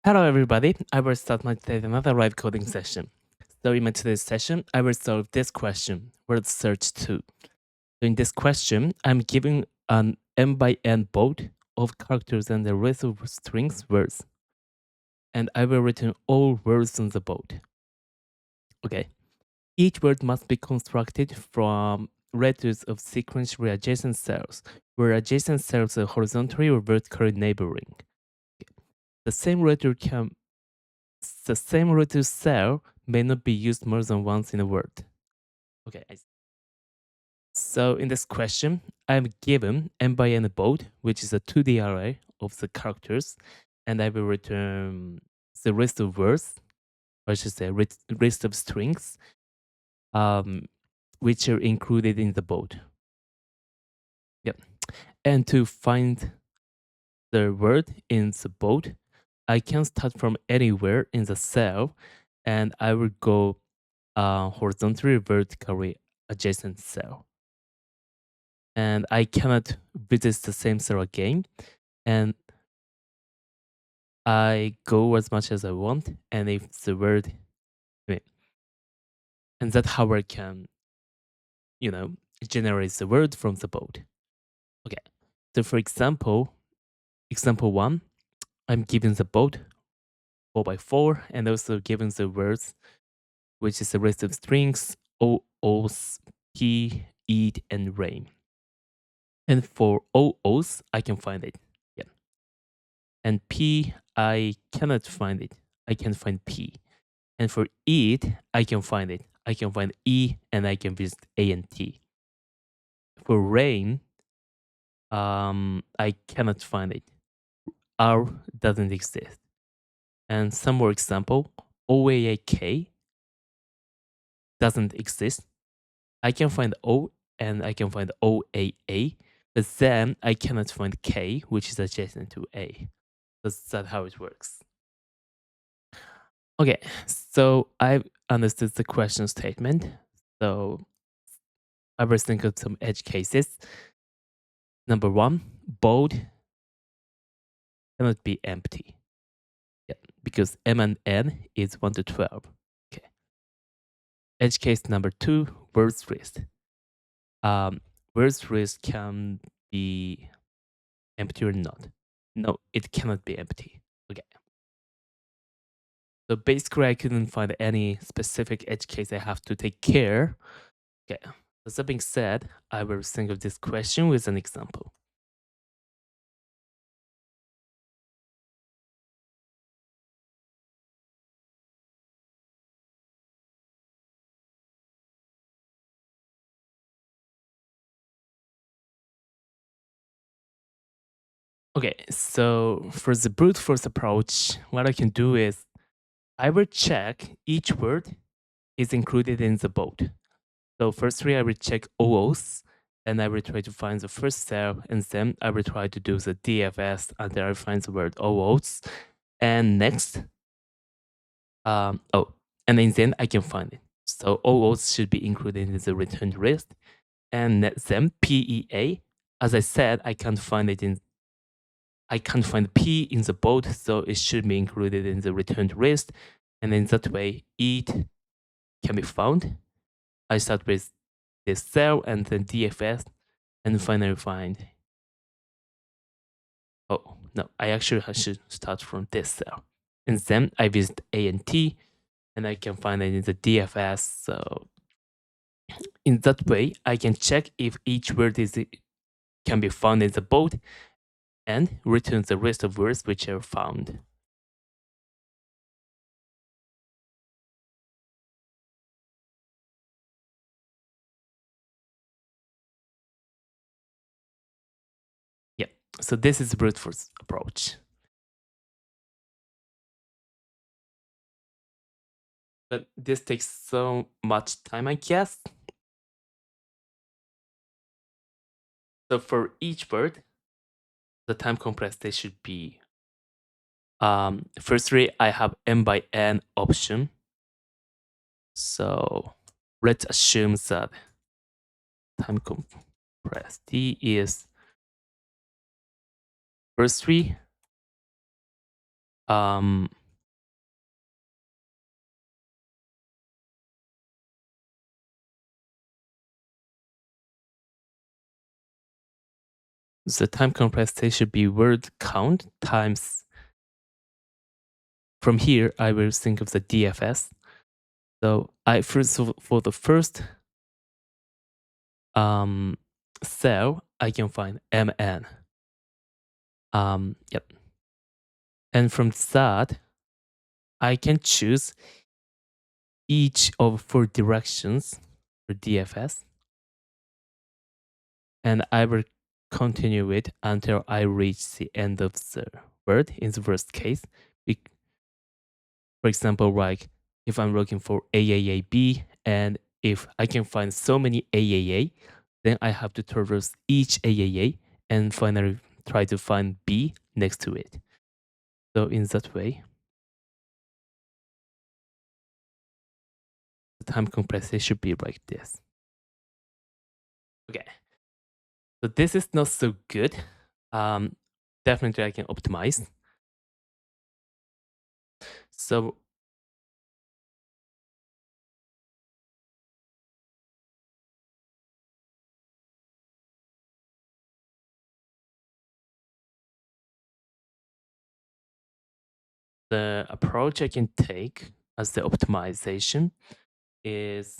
Hello everybody, I will start my today another live coding session. So in my today's session, I will solve this question, word search 2. So in this question, I'm giving an n by n board of characters and the rest of strings words. And I will return all words on the board. Okay. Each word must be constructed from letters of sequentially adjacent cells, where adjacent cells are horizontally or vertically neighboring. The same letter can the same letter cell may not be used more than once in a word. Okay. So in this question, I'm given n by n board, which is a 2D array of the characters, and I will return the list of words, or I should say list of strings, um, which are included in the board. Yep. And to find the word in the board, I can start from anywhere in the cell, and I will go horizontally, vertically adjacent cell. And I cannot visit the same cell again. And I go as much as I want. And if the word, I mean, and that's how I can, generate the word from the board. Okay. So for example one, I'm given the board 4 by 4 and also given the words, which is a list of strings, OOs, P, eat, and rain. And for OOs, I can find it. Yeah. And P, I cannot find it. I can find P. And for eat, I can find it. I can find E and I can visit A and T. For rain, I cannot find it. R doesn't exist. And some more example, OAAK doesn't exist. I can find O and I can find OAA, but then I cannot find K, which is adjacent to A. That's how it works. Okay, so I've understood the question statement. So I will think of some edge cases. Number one, bold cannot be empty. Yeah, because M and N is 1 to 12. Okay. Edge case number two, words list. Words list can be empty or not. No, it cannot be empty. Okay. So basically, I couldn't find any specific edge case I have to take care. Okay. So that being said, I will think of this question with an example. Okay, so for the brute force approach, what I can do is I will check each word is included in the board. So firstly, I will check OOs, and I will try to find the first cell, and then I will try to do the DFS until I find the word OOs. And next, and then I can find it. So OOs should be included in the returned list. And then PEA, as I said, I can't find P in the board, so it should be included in the returned list. And in that way, it can be found. I start with this cell and then DFS and finally find. Oh, no, I should start from this cell. And then I visit A and T and I can find it in the DFS. So in that way, I can check if each word can be found in the board and return the list of words which are found. Yeah, so this is the brute force approach. But this takes so much time, I guess. So for each word, the time complexity should be firstly, I have n by n option. So let's assume that time complexity is firstly Um, the time complexity should be word count times. From here, I will think of the DFS. So I first for the first um, cell, I can find MN. Yep. And from that, I can choose each of 4 directions for DFS. And I will continue it until I reach the end of the word in the worst case. For example, like if I'm looking for AAAB and if I can find so many AAA, then I have to traverse each AAA and finally try to find B next to it. So in that way, the time complexity should be like this. Okay. So this is not so good. Um, Definitely I can optimize. So the approach I can take as the optimization is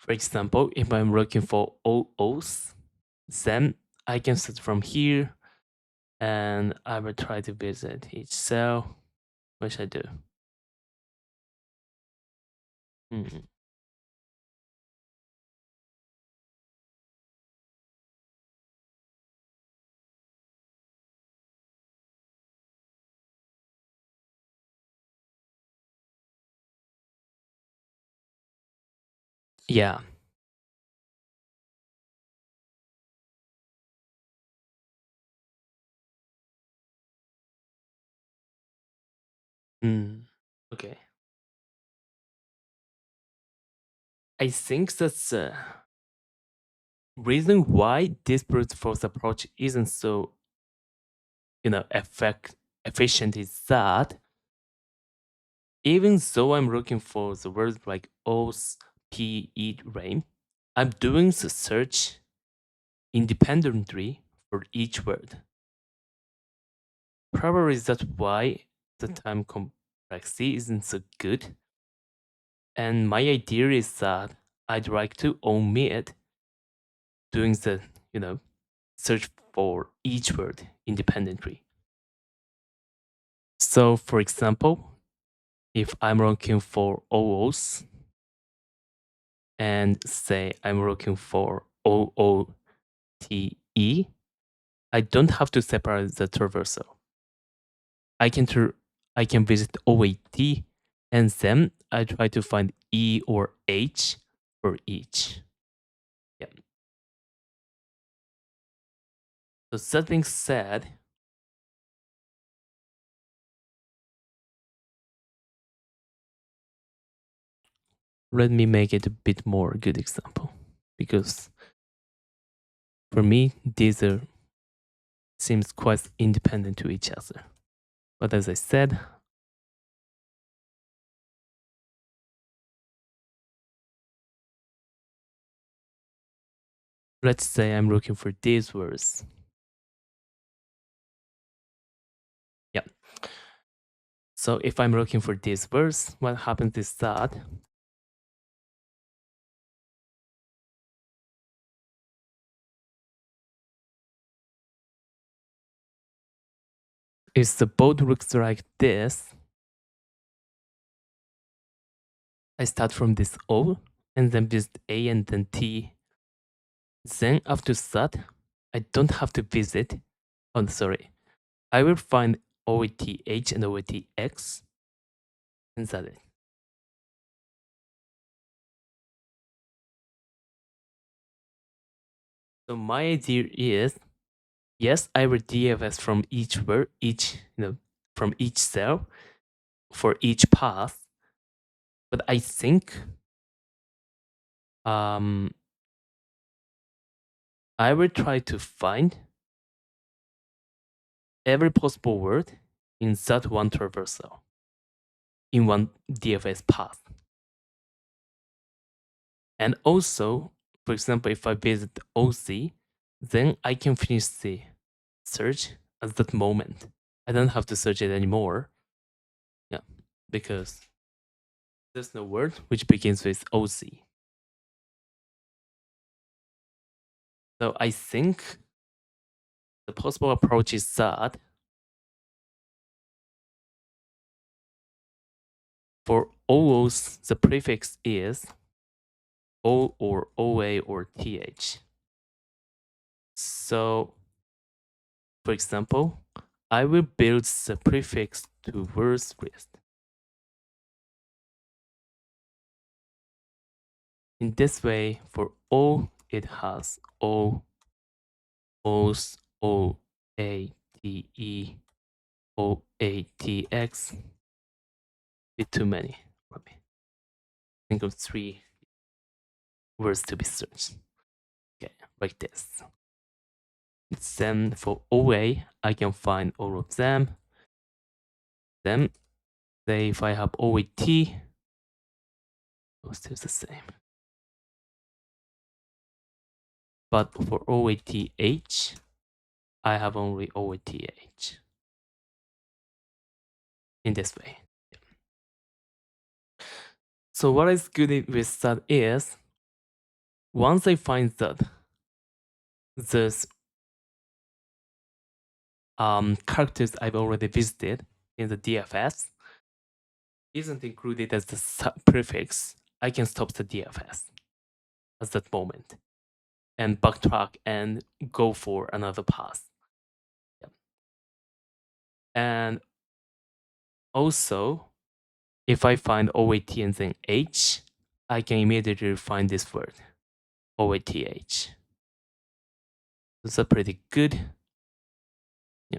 for example, if I'm looking for OOs, then I can start from here and I will try to visit each cell. What should I do? Hmm. Yeah. Mm. Okay. I think that's the reason why this brute force approach isn't so, efficient is that even though I'm looking for the words like os, p, e, rain, I'm doing the search independently for each word. Probably that's why the time complexity isn't so good. And my idea is that I'd like to omit doing the, search for each word independently. So, for example, if I'm looking for OOs and say I'm looking for OOTE, I don't have to separate the traversal. I can I can visit OAT and then I try to find E or H for each. Yeah. So that being said, let me make it a bit more good example because for me these are seems quite independent to each other. But as I said, let's say I'm looking for these words. Yeah. So if I'm looking for these words, what happens is that if the boat looks like this, I start from this O and then visit A and then T. Then after that, I don't have to visit. Oh, sorry. I will find OETH and OETX and that's it. So my idea is, yes, I will DFS from each word, from each cell for each path. But I think um, I will try to find every possible word in that one traversal in one DFS path. And also, for example, if I visit OC, then I can finish the search at that moment. I don't have to search it anymore. Yeah, because there's no word which begins with OC. So I think the possible approach is that for OOs, the prefix is O or OA or TH. So, for example, I will build the prefix to words list. In this way, for O, it has O, O's, O, A, T, E, O, A, T, X. Bit too many for me. Think of 3 words to be searched. Okay, like this. Then for OA, I can find all of them. Then, say if I have OAT, it's still the same. But for OATH, I have only OATH. In this way. So what is good with that is, once I find that this characters I've already visited in the DFS isn't included as the prefix, I can stop the DFS at that moment and backtrack and go for another path. Yep. And also, if I find OAT and then H, I can immediately find this word, OATH. That's pretty good. Yeah.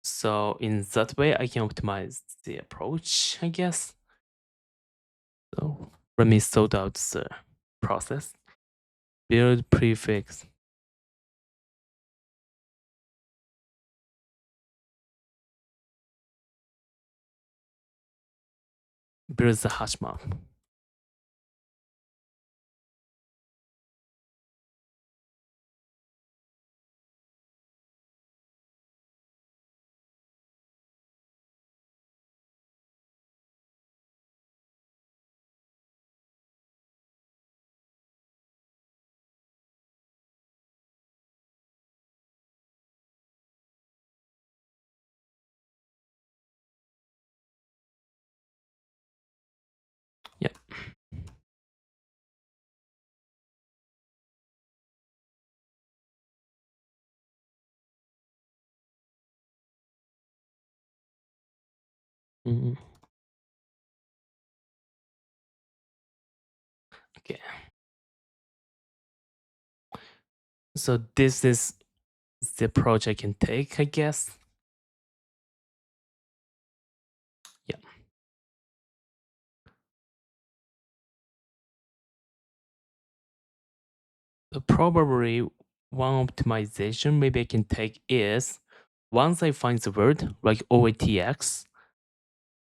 So in that way, I can optimize the approach, I guess. So let me sort out the process. Build prefix. Build the Hashmap. Yeah. Mm. Okay. So this is the approach I can take, I guess. Yeah. So probably one optimization maybe I can take is, once I find the word like OATX,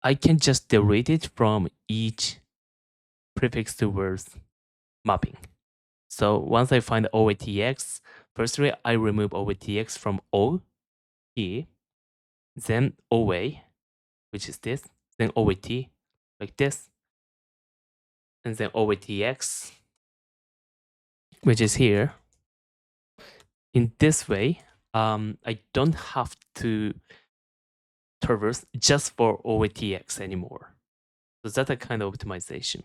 I can just delete it from each prefix to words mapping. So once I find OATX, firstly I remove OATX from O here, then OA, which is this, then OAT, like this, and then OATX, which is here. In this way, I don't have to traverse just for OATX anymore. So that's a kind of optimization.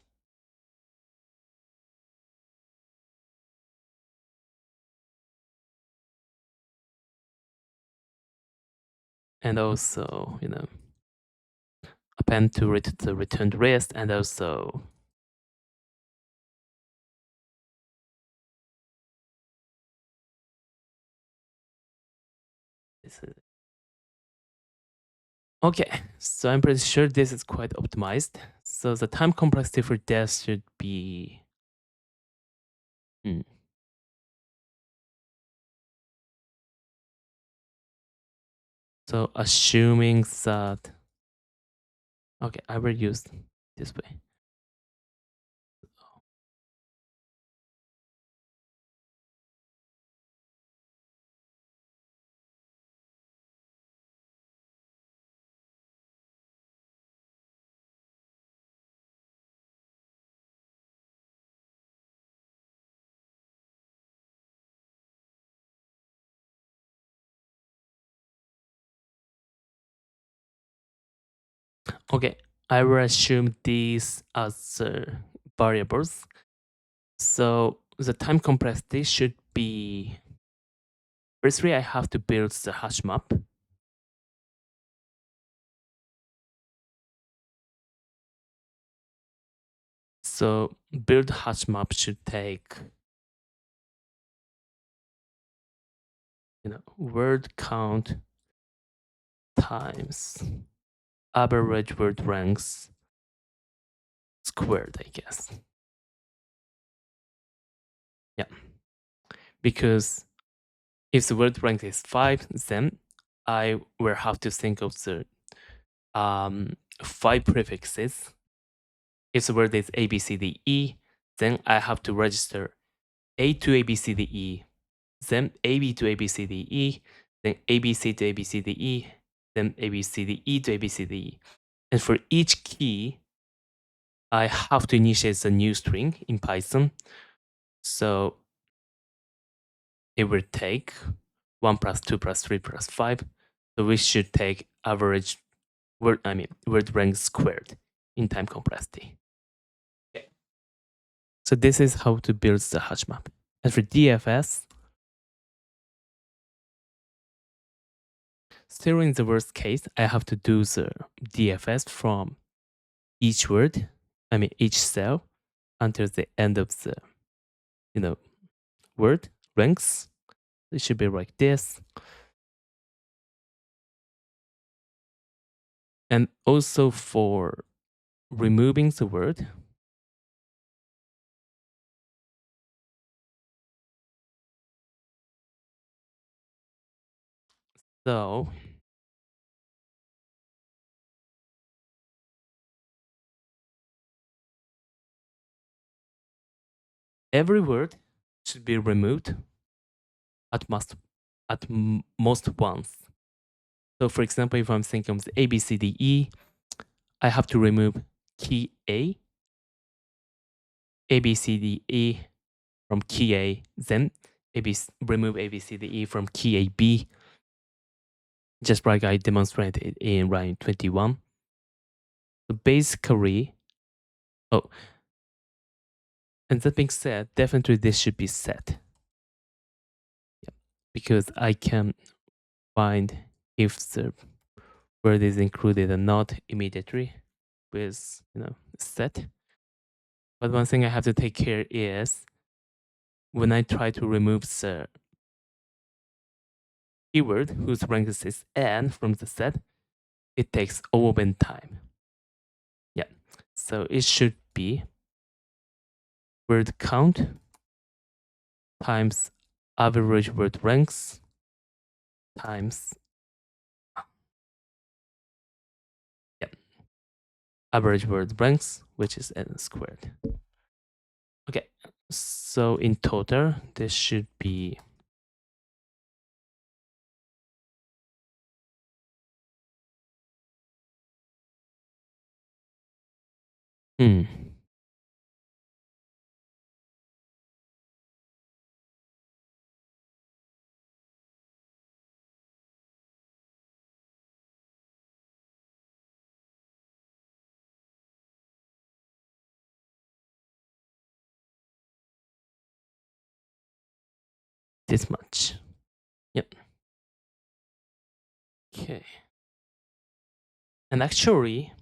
And also, append to the returned list, and also this is Okay, so I'm pretty sure this is quite optimized. So the time complexity for this should be hmm, so assuming that okay, I will use this way. Okay, I will assume these as variables. So the time complexity should be firstly I have to build the hash map. So build hash map should take word count times average word ranks squared, I guess. Yeah, because if the word rank is 5, then I will have to think of the 5 prefixes. If the word is A, B, C, D, E, then I have to register A to A, B, C, D, E, then AB to A, B, C, D, E, then ABC to A, B, C, D, E, then A, B, C, D, E to A, B, C, D, E. And for each key, I have to initiate a new string in Python. So it will take 1 plus 2 plus 3 plus 5. So we should take average word rank squared in time complexity. Okay. So this is how to build the hash map. And for DFS, still in the worst case, I have to do the DFS from each word, each cell until the end of the, word ranks. It should be like this. And also for removing the word, so every word should be removed at most once. So for example, if I'm thinking of the A, B, C, D, E, I have to remove key A, A, B, C, D, E from key A, then remove A, B, C, D, E from key A, B, just like I demonstrated in line 21. So basically, oh, and that being said, definitely this should be set. Yeah, because I can find if the word is included or not immediately with set. But one thing I have to take care is when I try to remove the keyword whose rank is n from the set, it takes overwhelming time. Yeah, so it should be word count times average word ranks times average word ranks, which is n squared. Okay, so in total, this should be hmm. This much. Yep. Okay. And actually,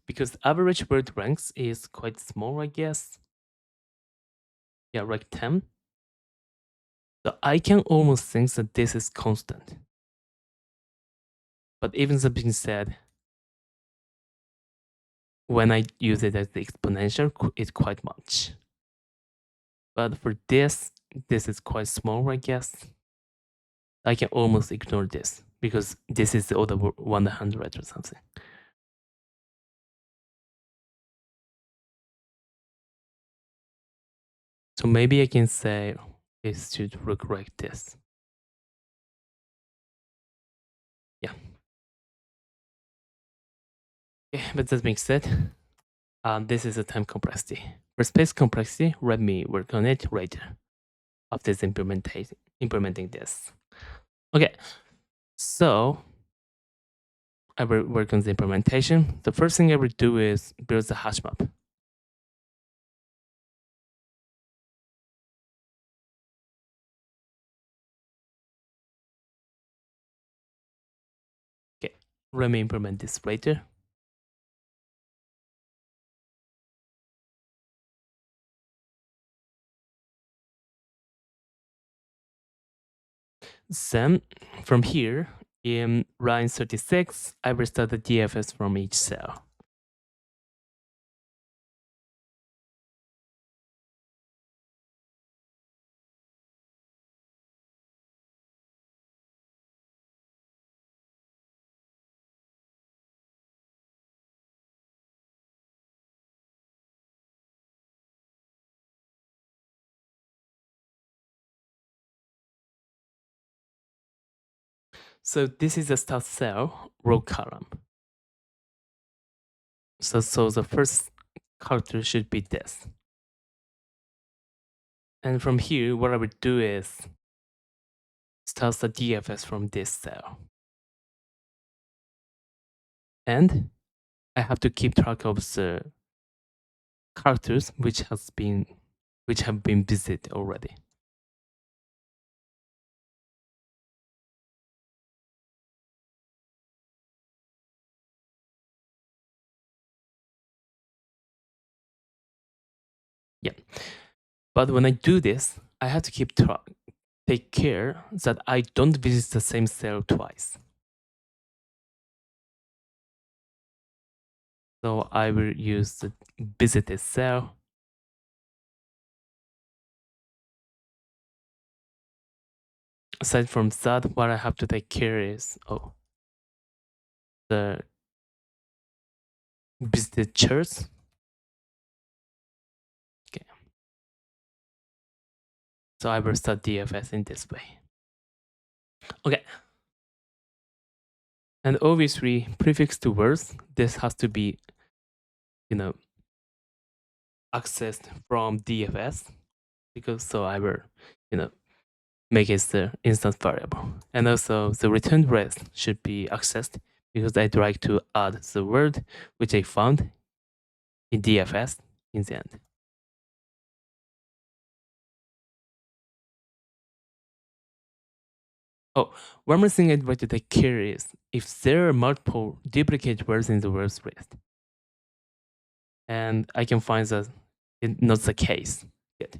because average word ranks is quite small, I guess. Yeah, like 10. So I can almost think that this is constant. But even that being said, when I use it as the exponential, it's quite much. But for this is quite small, I guess. I can almost ignore this because this is the order 100 or something. So maybe I can say it should look like this. Yeah. Okay, but that being said, this is a time complexity. For space complexity, let me work on it later after implementing this. Okay, so I will work on the implementation. The first thing I will do is build the hash map. Okay, let me implement this later. Then from here, in line 36, I will start the DFS from each cell. So this is a start cell row column. So the first character should be this. And from here, what I will do is start the DFS from this cell. And I have to keep track of the characters which have been visited already. Yeah. But when I do this, I have to take care that I don't visit the same cell twice. So I will use the visited cell. Aside from that, what I have to take care is the visited chairs. Okay. So I will start DFS in this way. Okay. And obviously, prefix to words, this has to be, accessed from DFS because so I will, make it the instance variable. And also the return rest should be accessed because I'd like to add the word which I found in DFS in the end. Oh, one more thing I'd like to take care is if there are multiple duplicate words in the words list, and I can find that it's not the case yet.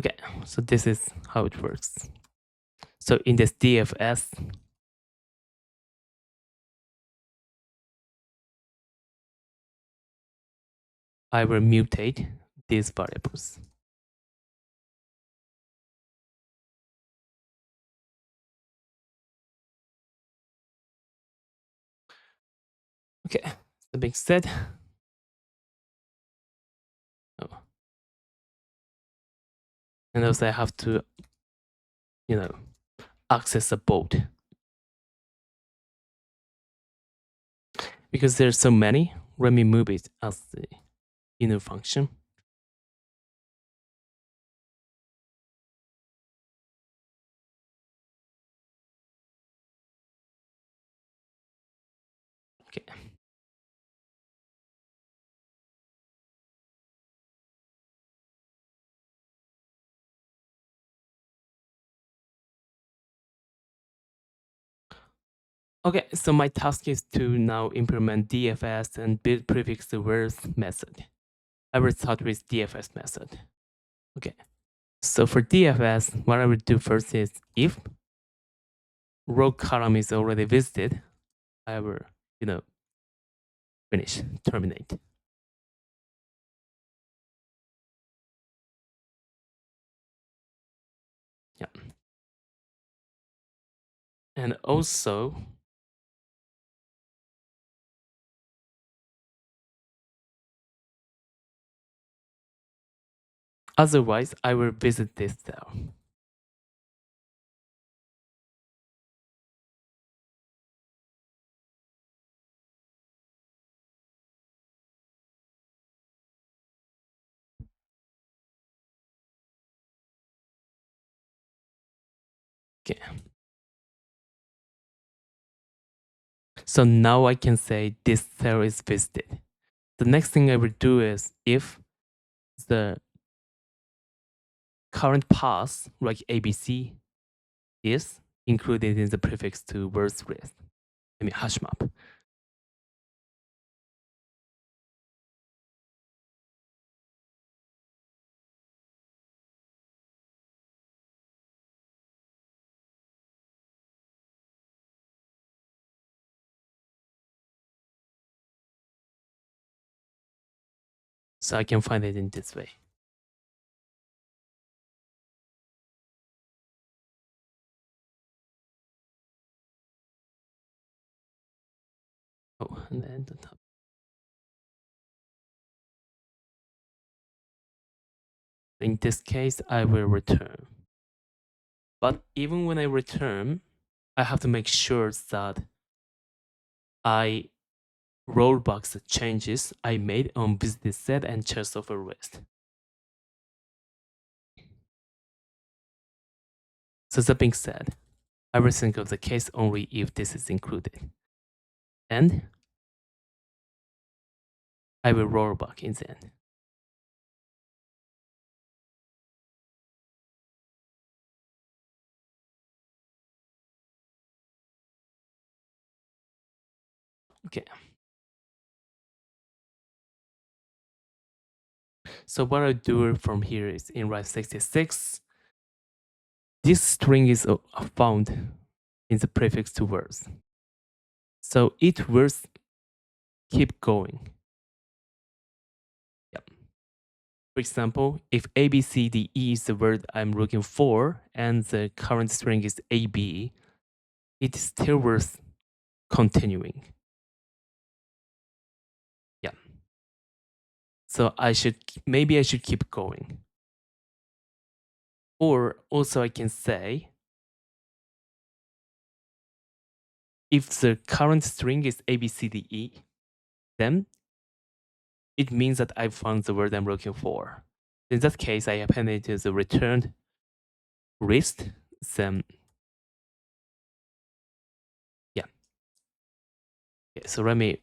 Okay, so this is how it works. So in this DFS, I will mutate these variables. Okay, that being said, and also I have to, access a boat. Because there's so many, let me move it as the inner function. Okay. Okay, so my task is to now implement DFS and build prefix to words method. I will start with DFS method. Okay, so for DFS, what I will do first is if row column is already visited, I will, you know, finish, terminate. Yeah. And also, otherwise, I will visit this cell. Okay. So now I can say this cell is visited. The next thing I will do is if the current path, like ABC, is included in the prefix to words list, Hashmap. So I can find it in this way. Oh, and then the top. In this case, I will return. But even when I return, I have to make sure that I rollback the changes I made on visited set and chest of a list. So that being said, I will think of the case only if this is included. And I will roll back in the end. Okay. So what I do from here is in write 66, this string is found in the prefix to words. So it will keep going. Yep. For example, if A, B, C, D, E is the word I'm looking for, and the current string is A, B, it is still worth continuing. Yeah. So maybe I should keep going. Or also I can say, if the current string is A, B, C, D, E, then it means that I found the word I'm looking for. In that case, I append it to the returned list. Then, yeah. Okay, so let me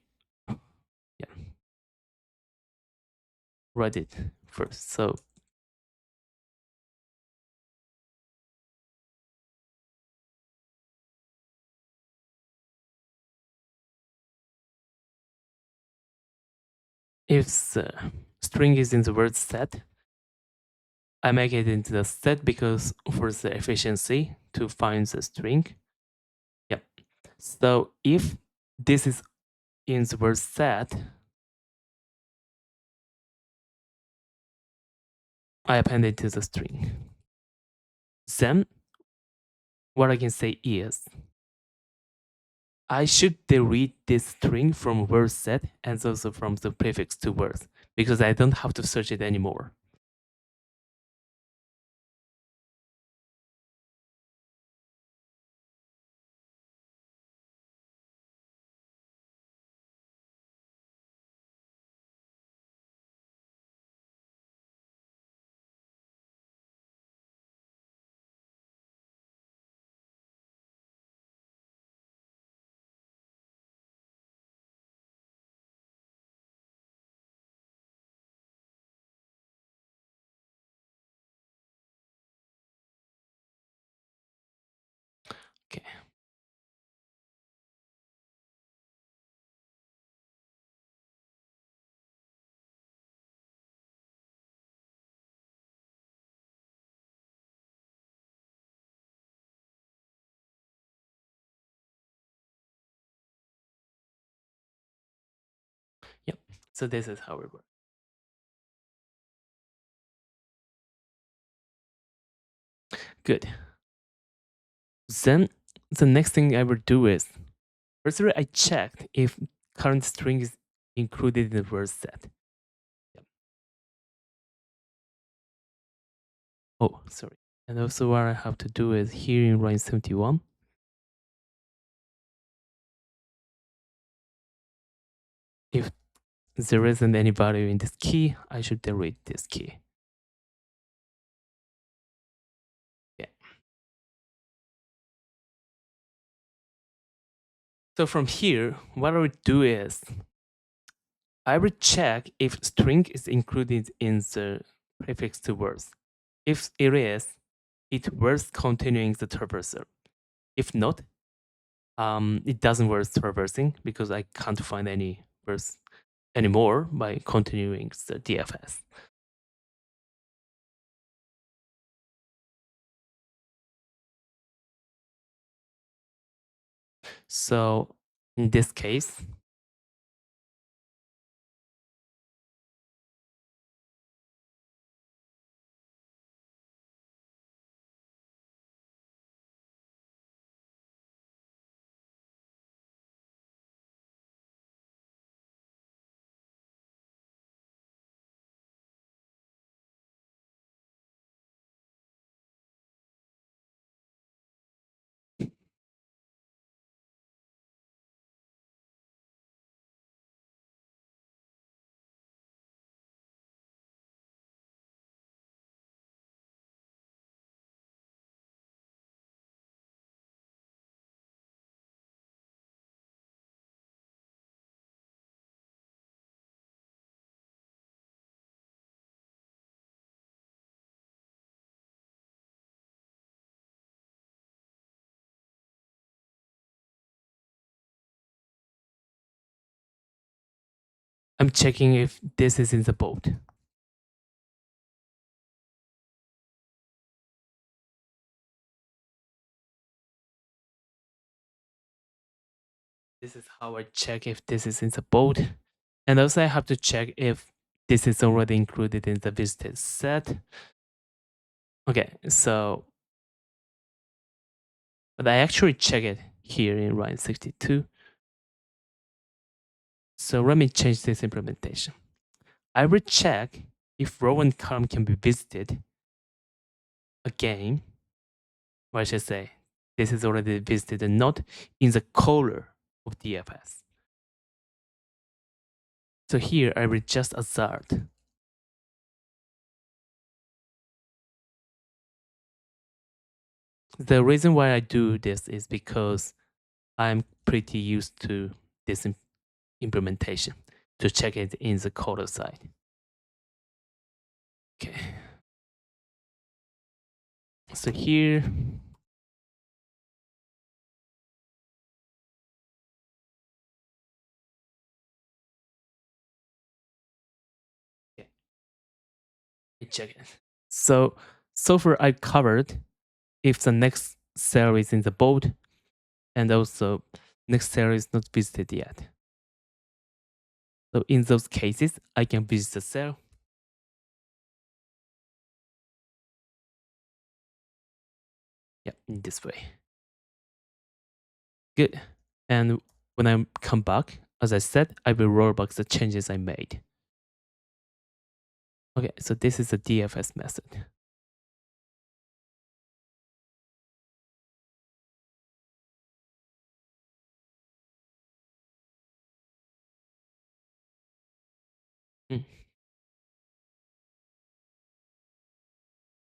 write it first. So if the string is in the word set, I make it into the set because for the efficiency to find the string. Yep. So if this is in the word set, I append it to the string. Then what I can say is I should delete this string from word set and also from the prefix to words because I don't have to search it anymore. Okay. So this is how it works. Good. Then the next thing I will do is, firstly, I checked if current string is included in the word set. Yep. Oh, sorry. And also what I have to do is here in line 71, if there isn't any value in this key, I should delete this key. Yeah. So from here, what I would do is I will check if string is included in the prefix to words. If it is, it worth continuing the traversal. If not, it doesn't worth traversing because I can't find any words anymore by continuing the DFS. So in this case, I'm checking if this is in the bold. This is how I check if this is in the bold. And also I have to check if this is already included in the visited set. Okay, so, but I actually check it here in line 62. So let me change this implementation. I will check if row and column can be visited again, or I should say, this is already visited and not in the color of DFS. So here I will just assert. The reason why I do this is because I'm pretty used to this implementation to check it in the color side. Okay. So here, okay, I check it. So far I covered if the next cell is in the bold and also next cell is not visited yet. So in those cases, I can visit the cell. Yeah, in this way. Good. And when I come back, as I said, I will roll back the changes I made. Okay, so this is the DFS method. Hmm.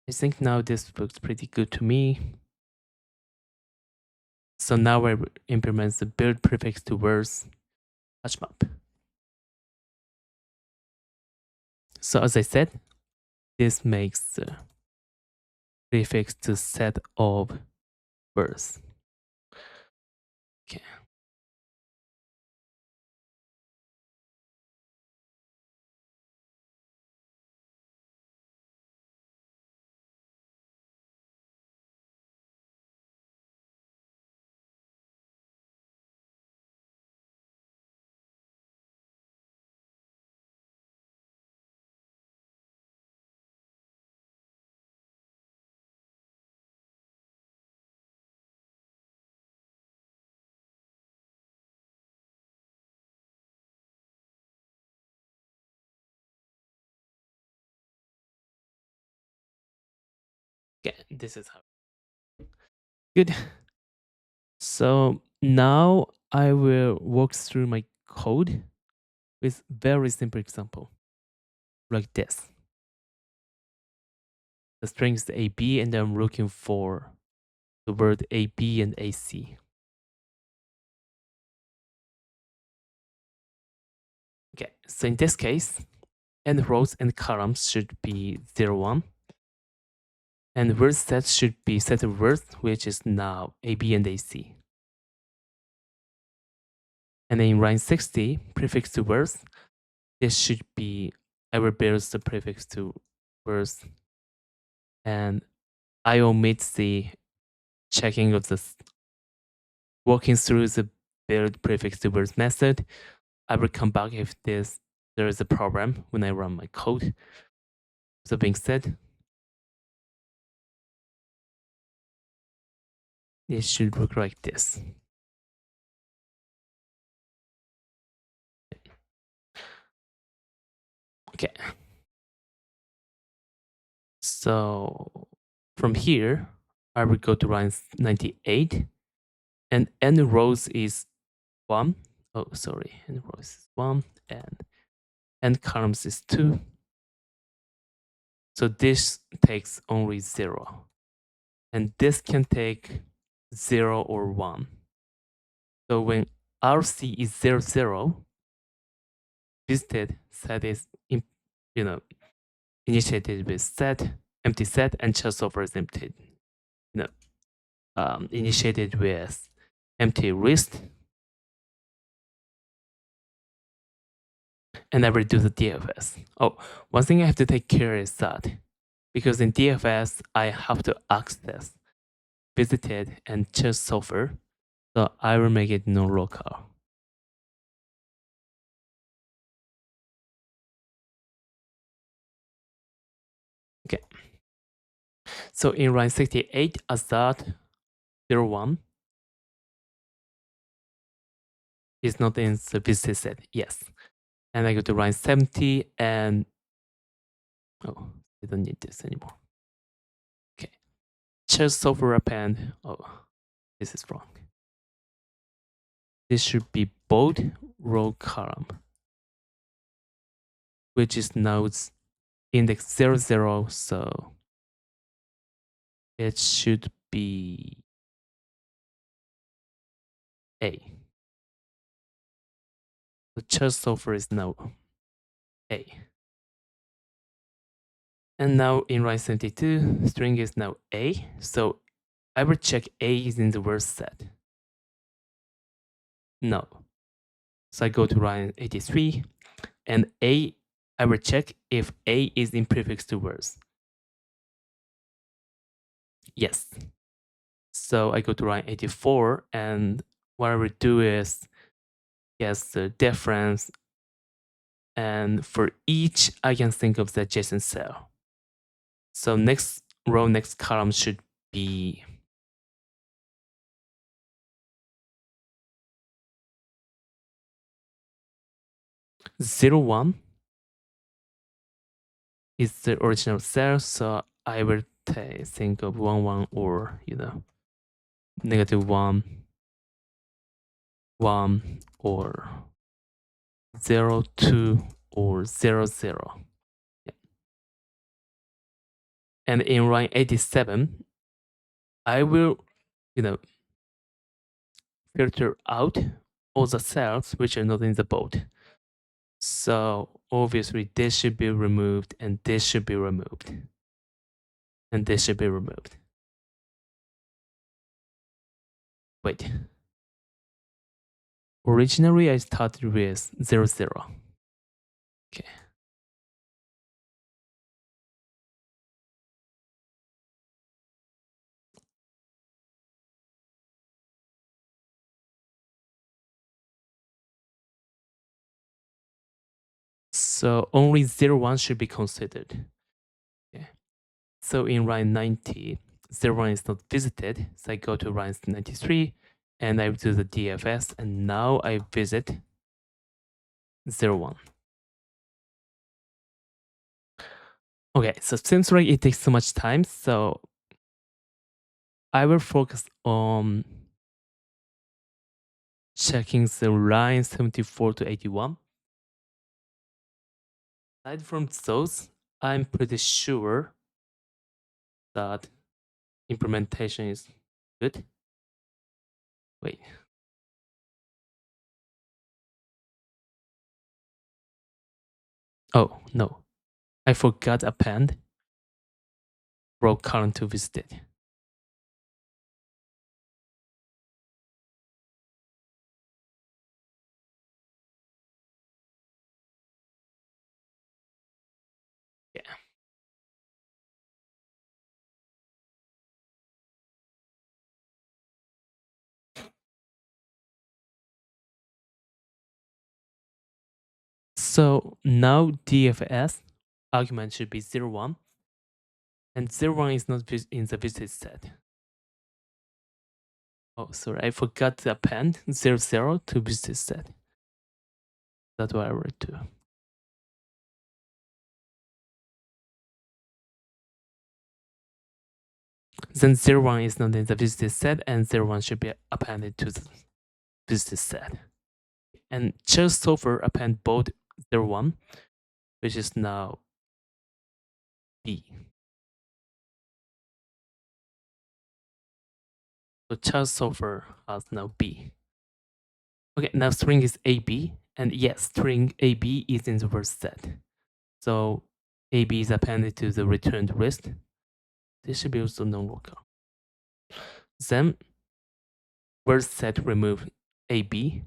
I think now this looks pretty good to me. So now I implement the build prefix to words Hashmap. So as I said, this makes the prefix to set of words. Okay. this is how. Good. So now I will walk through my code with very simple example, like this. The string is AB, and I'm looking for the word AB and AC. Okay, so in this case, and rows and columns should be 0, 1. And word set should be set of words, which is now AB and AC. And then in line 60, prefix to words, this should be, I will build the prefix to words. And I omit the checking of the walking through the build prefix to words method. I will come back if there is a problem when I run my code. So being said, it should look like this. Okay. So from here, I will go to line 98, and n rows is 1. Oh, sorry, n rows is 1, and n columns is 2. So this takes only 0. And this can take 0 or 1. So when RC is 0, 0, visited set is initiated with set, empty set, and chest over is empty. Initiated with empty list. And I will do the DFS. Oh, one thing I have to take care is that because in DFS, I have to access visited and chest software. So I will make it non-local. Okay. So in line 68, Azad 01 is not in the visited set. Yes. And I go to line 70 and oh, I don't need this anymore. Okay. Chest software append. Oh, this is wrong. This should be bold row column, which is now index 00, 0, so it should be A. The chest software is now A. And now in line 72, string is now A. So I will check A is in the word set. No. So I go to line 83, and A, I will check if A is in prefix to words. Yes. So I go to line 84, and what I will do is guess the difference. And for each, I can think of the adjacent cell. So next row, next column should be zero, 1 is the original cell. So I will think of 1, 1 or, negative 1, 1 or 0, 2 or 0, 0. Yeah. And in line 87, I will, filter out all the cells which are not in the boat. So obviously this should be removed, and this should be removed, and this should be removed. Wait. Originally I started with 0, 0. Okay. So only 0, 1 should be considered. Okay. So in line 90, 0, 1 is not visited. So I go to line 93 and I do the DFS, and now I visit 0, 1. Okay, so it seems like it takes so much time. So I will focus on checking the line 74 to 81. Aside from those, I'm pretty sure that implementation is good. Wait. Oh, no. I forgot append row column to visited. Yeah. So now DFS argument should be 0, 1. And 0, 1 is not in the visited set. Oh, sorry, I forgot to append 0, 0 to visited set. That's what I wrote too. Then 0, 1 is not in the visited set, and 0, 1 should be appended to the visited set. And just so far append both 0, 1, which is now B. So child software has now B. Okay, now string is AB, and yes, string AB is in the word set. So AB is appended to the returned list. This should be also non-local. Then word set remove AB.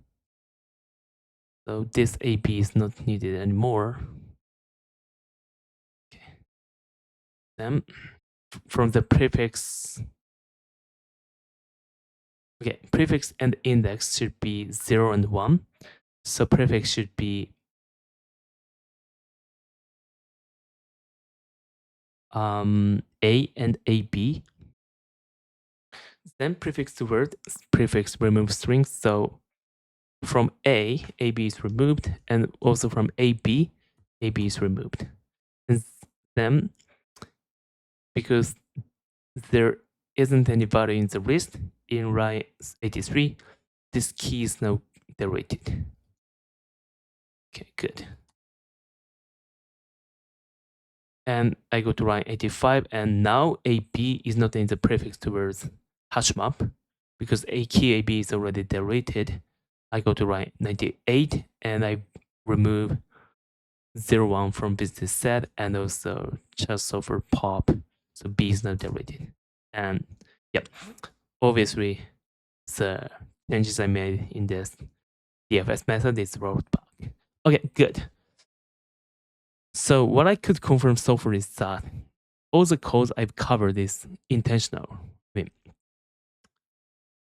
So this AB is not needed anymore. Okay. Then from the prefix, okay, prefix and index should be 0 and 1. So prefix should be A and AB. Then prefix to word, prefix remove string. So from A, AB is removed, and also from AB, AB is removed. And then, because there isn't any value in the list in line 83, this key is now deleted. Okay, good. And I go to line 85, and now AB is not in the prefix towards Hashmap because a key AB is already deleted. I go to line 98 and I remove 0, 1 from business set and also just over pop. So B is now deleted. And yep, obviously the changes I made in this DFS method is rolled back. Okay, good. So what I could confirm so far is that all the codes I've covered is intentional. I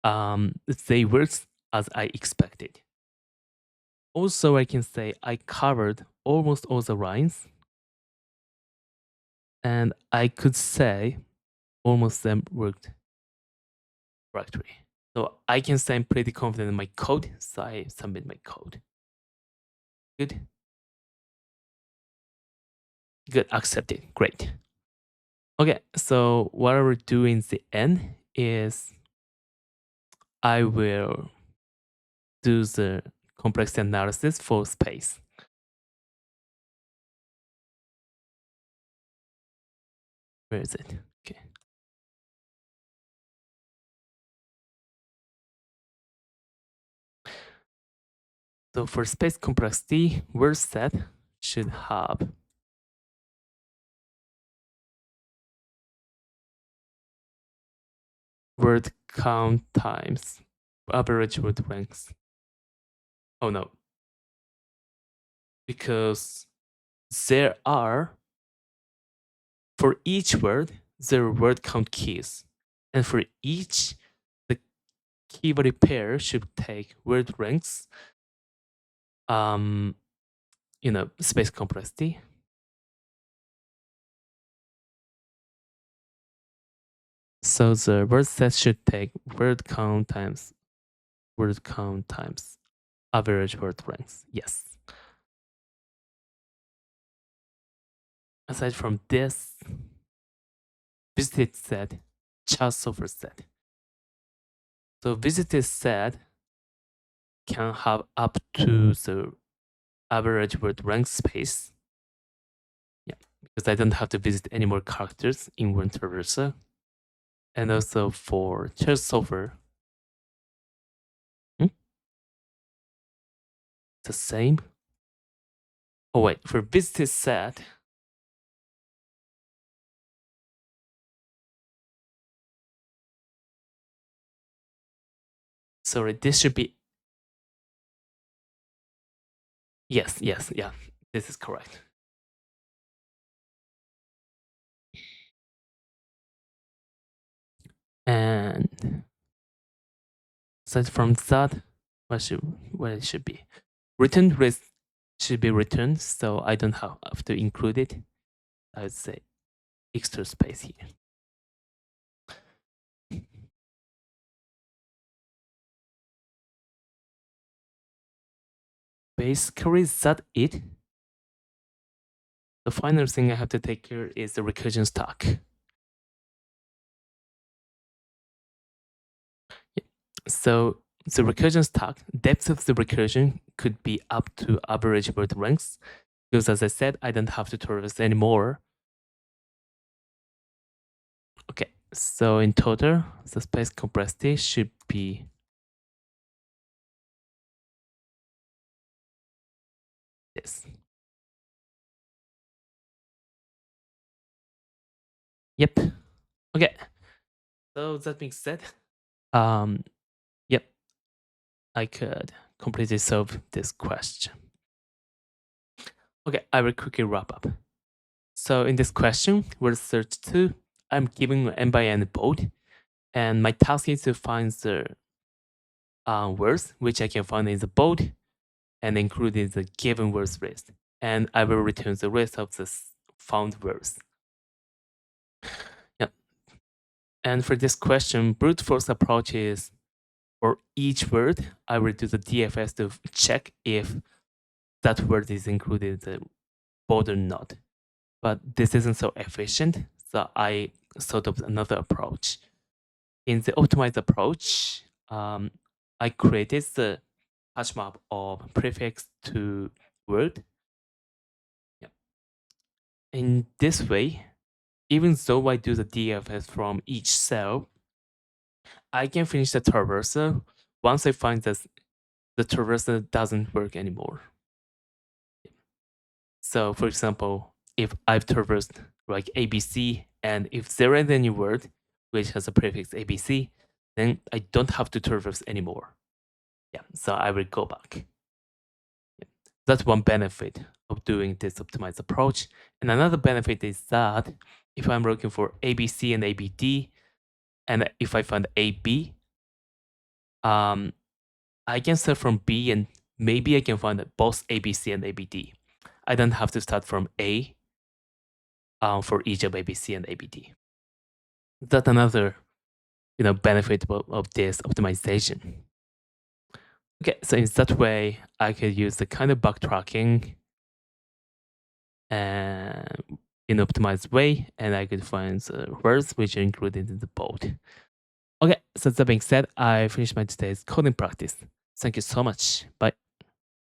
mean, they worked as I expected. Also, I can say I covered almost all the lines, and I could say almost them worked correctly. So I can say I'm pretty confident in my code, so I submit my code. Good. Good, accepted. Great. Okay, so what I will do in the end is I will do the complexity analysis for space. Where is it? Okay. So for space complexity, word set should have word count times average word length. Oh no. Because there are, for each word, there are word count keys. And for each, the key value pair should take word lengths, space complexity. So the word set should take word count times average word length. Yes. Aside from this visited set, child software set. So visited set can have up to the average word rank space. Yeah, because I don't have to visit any more characters in one traversal. And also for child software, the same. Oh wait, for visited set, sorry, this should be yes, yeah, this is correct. And aside from that, what it should be? Return list should be returned, so I don't have to include it. I would say extra space here. Basically, that it. The final thing I have to take care is the recursion stack. Yeah. So the recursion stack, depth of the recursion could be up to average word ranks, because as I said, I don't have to traverse anymore. Okay, so in total, the space complexity should be this. Yep. Okay. So that being said, yep, I could completely solve this question. Okay, I will quickly wrap up. So in this question, word search 2, I'm giving an n by n bold, and my task is to find the words which I can find in the bold and include in the given words list. And I will return the rest of the found words. Yeah. And for this question, brute force approach is for each word, I will do the DFS to check if that word is included in the bold or not. But this isn't so efficient, so I thought of another approach. In the optimized approach, I created the Hashmap of prefix to word. Yeah. In this way, even though I do the DFS from each cell, I can finish the traversal once I find that the traversal doesn't work anymore. So, for example, if I've traversed like ABC, and if there is any word which has a prefix ABC, then I don't have to traverse anymore. Yeah, so I will go back. Yeah. That's one benefit of doing this optimized approach. And another benefit is that if I'm looking for ABC and ABD, and if I find AB, I can start from B and maybe I can find both ABC and ABD. I don't have to start from A for each of ABC and ABD. That's another benefit of this optimization. Okay, so in that way, I could use the kind of backtracking in optimized way, and I could find the words which are included in the bold. Okay, so that being said, I finished my today's coding practice. Thank you so much. Bye.